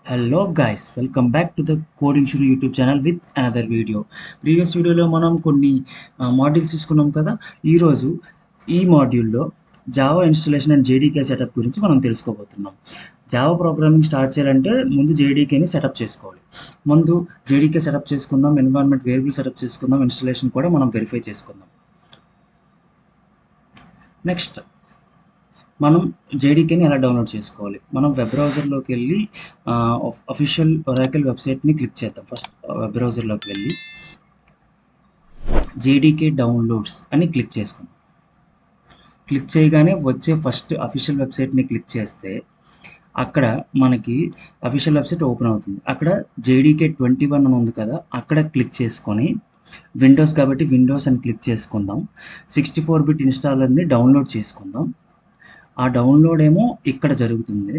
Hello guys, welcome back to the coding Shuru YouTube channel with another video. Previous వీడియోలో మనం కొన్ని modules చూసుకున్నాం కదా. ఈరోజు ఈ మాడ్యూల్లో Java installation and JDK setup గురించి మనం తెలుసుకోబోతున్నాం. జావా ప్రోగ్రామింగ్ స్టార్ట్ చేయాలంటే ముందు జేడీకేని సెటప్ చేసుకోవాలి. ముందు జేడీకే సెటప్ చేసుకుందాం, ఎన్విరాన్మెంట్ వేరియబుల్ సెటప్ చేసుకుందాం, ఇన్స్టలేషన్ కూడా మనం వెరిఫై చేసుకుందాం. నెక్స్ట్ మనం జేడీకేని ఎలా డౌన్లోడ్ చేసుకోవాలి. మనం వెబ్ బ్రౌజర్లోకి వెళ్ళి అఫీషియల్ ఒరాకిల్ వెబ్సైట్ని క్లిక్ చేద్దాం. ఫస్ట్ వెబ్ బ్రౌజర్లోకి వెళ్ళి జేడీకే డౌన్లోడ్స్ అని క్లిక్ చేసుకుందాం. క్లిక్ చేయగానే వచ్చే ఫస్ట్ అఫీషియల్ వెబ్సైట్ని క్లిక్ చేస్తే అక్కడ మనకి అఫీషియల్ వెబ్సైట్ ఓపెన్ అవుతుంది. అక్కడ జేడీకే 21 అని ఉంది కదా, అక్కడ క్లిక్ చేసుకొని విండోస్ కాబట్టి విండోస్ అని క్లిక్ చేసుకుందాం. 64 బిట్ ఇన్స్టాలర్ని డౌన్లోడ్ చేసుకుందాం. ఆ డౌన్లోడ్ ఏమో ఇక్కడ జరుగుతుంది.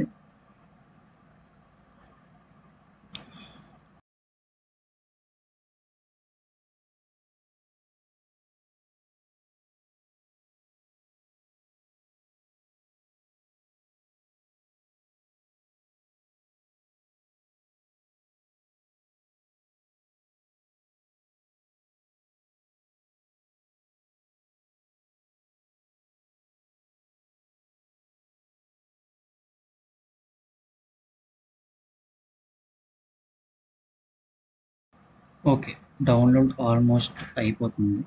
ఓకే, డౌన్లోడ్ ఆల్మోస్ట్ అయిపోతుంది.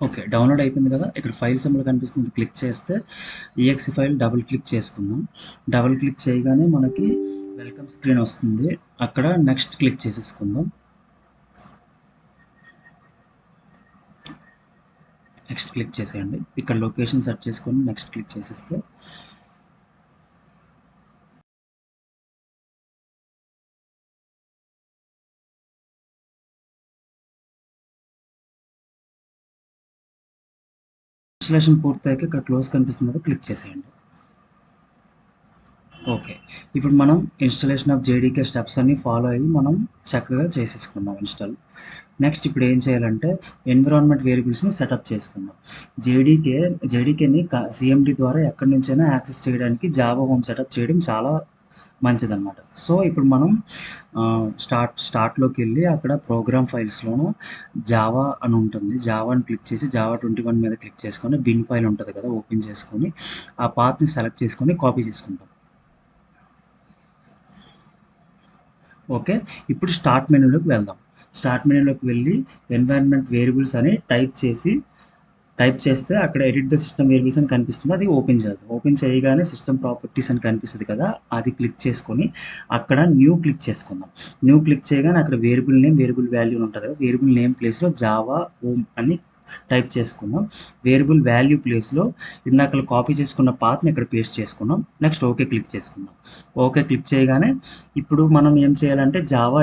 ఓకే, డౌన్లోడ్ అయిపోయింది కదా. ఇక్కడ ఫైల్ సింబల్ కనిపిస్తుంది, క్లిక్ చేస్తే ఈఎక్సి ఫైల్ డబుల్ క్లిక్ చేసుకుందాం. డబుల్ క్లిక్ చేయగానే మనకి వెల్కమ్ స్క్రీన్ వస్తుంది. అక్కడ నెక్స్ట్ క్లిక్ చేసేసుకుందాం. నెక్స్ట్ క్లిక్ చేసేయండి. ఇక్కడ లొకేషన్ సెట్ చేసుకొని నెక్స్ట్ క్లిక్ చేసేస్తే ఇన్స్టలేషన్ పూర్తయ్యాక ఇక్కడ క్లోజ్ కనిపిస్తుంది కదా, క్లిక్ చేసేయండి. ఓకే, ఇప్పుడు మనం ఇన్స్టలేషన్ ఆఫ్ జేడీకే స్టెప్స్ అన్ని ఫాలో అయ్యి మనం చక్కగా చేసేసుకుందాం ఇన్స్టాల్. నెక్స్ట్ ఇప్పుడు ఏం చేయాలంటే ఎన్విరాన్మెంట్ వేరియబుల్స్ని సెటప్ చేసుకుందాం. జేడీకేని సిఎండి ద్వారా ఎక్కడి నుంచైనా యాక్సెస్ చేయడానికి జావా హోమ్ సెటప్ చేయడం చాలా మంచిదన్నమాట. సో ఇప్పుడు మనం స్టార్ట్లోకి వెళ్ళి అక్కడ ప్రోగ్రామ్ ఫైల్స్లోనూ జావా అని ఉంటుంది. జావాని క్లిక్ చేసి జావా 21 మీద క్లిక్ చేసుకొని బిన్ ఫైల్ ఉంటుంది కదా, ఓపెన్ చేసుకొని ఆ పాత్ని సెలెక్ట్ చేసుకొని కాపీ చేసుకుంటాం. ఓకే, ఇప్పుడు స్టార్ట్ మెనూలోకి వెళ్దాం. స్టార్ట్ మెనూలోకి వెళ్ళి ఎన్వైరన్మెంట్ వేరియబుల్స్ అని టైప్ చేస్తే అక్కడ ఎడిట్ ద సిస్టమ్ వేరియబుల్స్ అని కనిపిస్తుంది. అది ఓపెన్ చేద్దాం. ఓపెన్ చేయగానే సిస్టమ్ ప్రాపర్టీస్ అని కనిపిస్తుంది కదా, అది క్లిక్ చేసుకొని అక్కడ న్యూ క్లిక్ చేసుకుందాం. న్యూ క్లిక్ చేయగానే అక్కడ వేరియబుల్ నేమ్, వేరియబుల్ వాల్యూ ఉంటుంది కదా, వేరియబుల్ నేమ్ ప్లేస్లో జావా హోమ్ అని టైప్ చేసుకుందాం. వేరియబుల్ వాల్యూ ప్లేస్లో ఇందాక కాపీ చేసుకున్న పాత్ని ఇక్కడ పేస్ట్ చేసుకున్నాం. నెక్స్ట్ ఓకే క్లిక్ చేసుకుందాం. ఓకే క్లిక్ చేయగానే ఇప్పుడు మనం ఏం చేయాలంటే జావా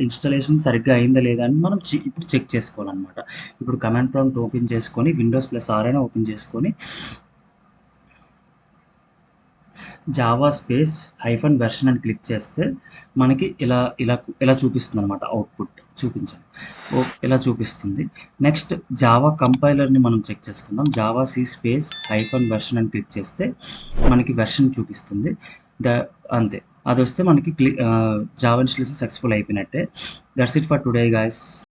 ఇన్స్టాలేషన్ సరిగ్గా అయిందా లేదా అని మనం ఇప్పుడు చెక్ చేసుకోవాలన్నమాట. ఇప్పుడు కమాండ్ ప్రాంప్ట్ ఓపెన్ చేసుకొని విండోస్+R అయినా ఓపెన్ చేసుకొని జావా స్పేస్ -వెర్షన్ అని క్లిక్ చేస్తే మనకి ఇలా ఇలా ఇలా చూపిస్తుంది అనమాట. అవుట్పుట్ చూపించండి. ఇలా చూపిస్తుంది. నెక్స్ట్ జావా కంపైలర్ని మనం చెక్ చేసుకుందాం. జావా సి స్పేస్ -వెర్షన్ అని క్లిక్ చేస్తే మనకి వెర్షన్ చూపిస్తుంది. అంతే, అది వస్తే మనకి జావా ఇన్స్టాలేషన్ సక్సెస్ఫుల్ అయిపోయినట్టే. That's it for today guys.